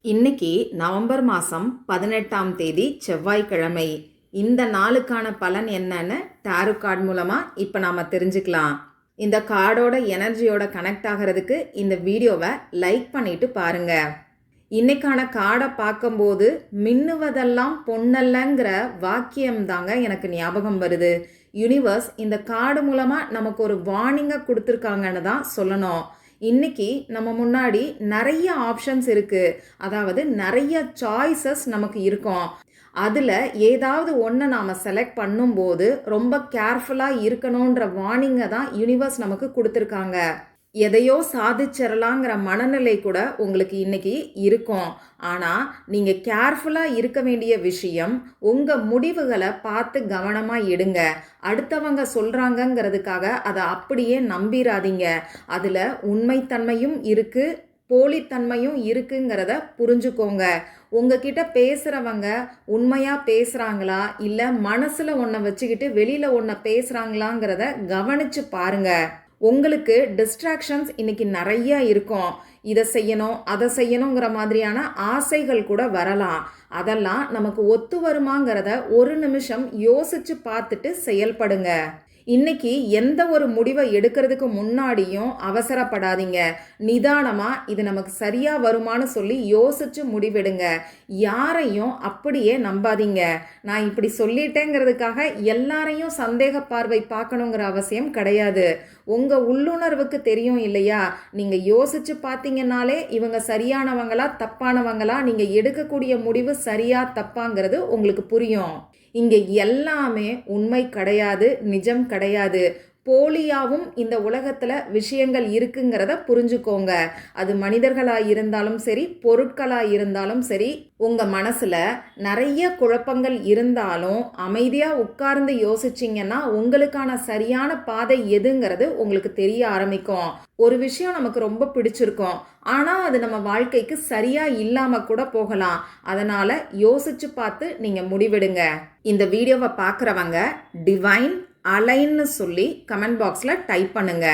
இன்னைக்கு நவம்பர் மாதம் 18ஆம் தேதி செவ்வாய்க்கிழமை. இந்த நாளுக்கான பலன் என்னன்னு டாரோ கார்டு மூலமாக இப்போ நாம் தெரிஞ்சுக்கலாம். இந்த கார்டோட எனர்ஜியோட கனெக்ட் ஆகிறதுக்கு இந்த வீடியோவை லைக் பண்ணிட்டு பாருங்க. இன்னைக்கான கார்டை பார்க்கும்போது மின்னுவதெல்லாம் பொன்னல்லங்கிற வாக்கியம் தாங்க எனக்கு ஞாபகம் வருது. யூனிவர்ஸ் இந்த கார்டு மூலமாக நமக்கு ஒரு வார்னிங்கை கொடுத்துருக்காங்கன்னு தான் சொல்லணும். இன்னைக்கு நம்ம முன்னாடி நிறைய ஆப்ஷன்ஸ் இருக்குது, அதாவது நிறைய சாய்ஸஸ் நமக்கு இருக்கும். அதில் ஏதாவது ஒன்றை நாம் செலக்ட் பண்ணும்போது ரொம்ப கேர்ஃபுல்லாக இருக்கணுன்ற வார்னிங்கை தான் யூனிவர்ஸ் நமக்கு கொடுத்துருக்காங்க. எதையோ சாதிச்சிடலாங்கிற மனநிலை கூட உங்களுக்கு இன்னைக்கு இருக்கும். ஆனால் நீங்கள் கேர்ஃபுல்லாக இருக்க வேண்டிய விஷயம், உங்கள் முடிவுகளை பார்த்து கவனமாக எடுங்க. அடுத்தவங்க சொல்கிறாங்கங்கிறதுக்காக அதை அப்படியே நம்பிடாதீங்க. அதில் உண்மைத்தன்மையும் இருக்குது, போலித்தன்மையும் இருக்குங்கிறத புரிஞ்சுக்கோங்க. உங்ககிட்ட பேசுகிறவங்க உண்மையாக பேசுகிறாங்களா இல்லை மனசில் ஒன்றை வச்சுக்கிட்டு வெளியில் ஒன்றை பேசுகிறாங்களாங்கிறத கவனித்து பாருங்கள். உங்களுக்கு டிஸ்ட்ராக்ஷன்ஸ் இன்னைக்கு நிறைய இருக்கும். இதை செய்யணும் அதை செய்யணுங்கிற மாதிரியான ஆசைகள் கூட வரலாம். அதெல்லாம் நமக்கு ஒத்து வருமாங்கிறத ஒரு நிமிஷம் யோசிச்சு பார்த்துட்டு செயல்படுங்க. இன்னைக்கு எந்த ஒரு முடிவை எடுக்கிறதுக்கு முன்னாடியும் அவசரப்படாதீங்க. நிதானமாக இது நமக்கு சரியாக வருமானு சொல்லி யோசிச்சு முடிவெடுங்க. யாரையும் அப்படியே நம்பாதீங்க. நான் இப்படி சொல்லிட்டேங்கிறதுக்காக எல்லாரையும் சந்தேக பார்வை பார்க்கணுங்கிற அவசியம் கிடையாது. உங்கள் உள்ளுணர்வுக்கு தெரியும் இல்லையா? நீங்கள் யோசிச்சு பார்த்தீங்கன்னாலே இவங்க சரியானவங்களா தப்பானவங்களா, நீங்கள் எடுக்கக்கூடிய முடிவு சரியா தப்பாங்கிறது உங்களுக்கு புரியும். இங்கே எல்லாமே உண்மை கிடையாது, நிஜம் கிடையாது. போலியாகவும் இந்த உலகத்தில் விஷயங்கள் இருக்குங்கிறத புரிஞ்சுக்கோங்க. அது மனிதர்களாக இருந்தாலும் சரி, பொருட்களாக இருந்தாலும் சரி. உங்கள் மனசில் நிறைய குழப்பங்கள் இருந்தாலும் அமைதியாக உட்கார்ந்து யோசிச்சிங்கன்னா உங்களுக்கான சரியான பாதை எதுங்கிறது உங்களுக்கு தெரிய ஆரம்பிக்கும். ஒரு விஷயம் நமக்கு ரொம்ப பிடிச்சிருக்கும், ஆனால் அது நம்ம வாழ்க்கைக்கு சரியாக இல்லாமல் கூட போகலாம். அதனால் யோசிச்சு பார்த்து நீங்கள் முடிவெடுங்க. இந்த வீடியோவை பார்க்குறவங்க டிவைன் அலைன்னு சொல்லி கமெண்ட் பாக்ஸில் டைப் பண்ணுங்க.